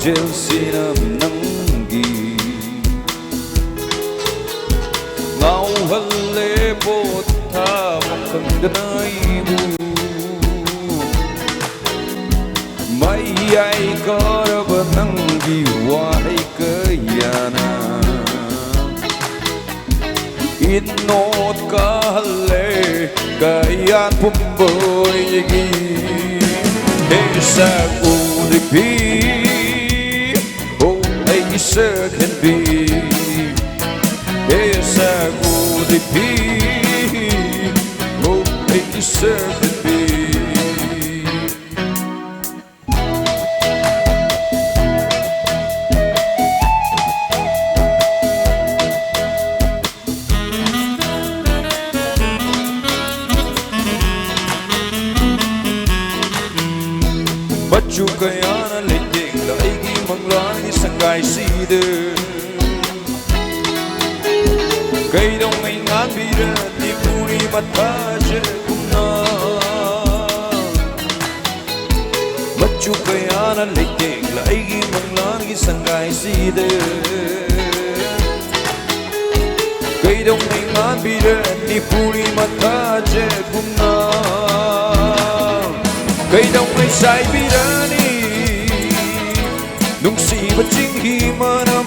ꯈꯣꯟꯖꯦꯜꯁꯤꯅ ꯅꯪꯒꯤ ꯉꯥꯎꯍꯜꯂꯦ ꯄꯣꯊꯥꯕ ꯈꯪꯗꯅ ꯑꯩꯕꯨ ꯃꯌꯥꯏ ꯀꯥꯔꯕ ꯅꯪꯒꯤ ꯋꯥꯍꯩ ꯀꯌꯥꯅ ꯏꯅꯣꯠ ꯀꯥꯍꯜꯂꯦ ꯀꯌꯥꯟ ꯄꯨꯝꯕ ꯑꯩꯒꯤ ꯁꯛ ꯎꯔꯤꯕꯤ oh ꯑꯩꯒꯤ ꯁꯛꯍꯟꯕꯤ ꯁꯛ ꯎꯔꯤꯕꯤ oh ꯑꯩꯒꯤ ꯁꯛꯍꯟꯕꯤ Machu kayana leiting la aigi manglani sangaisida Kaidong ay ngabira di puri mathaje kumna Machu kayana leiting la aigi manglani sangaisida Kaidong ay ngabira di puri mathaje kumna Kaidong ay saibirani nungsiba jinghi manam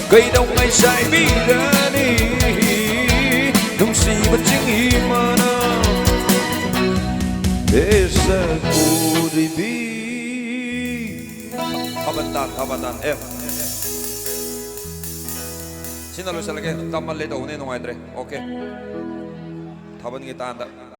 Kaidong ay saibirani nungsiba jinghi manam Esa kuribi Habatan F Sinalo sa lagi tamal lito unin nung ay tre Okay Taban kita anda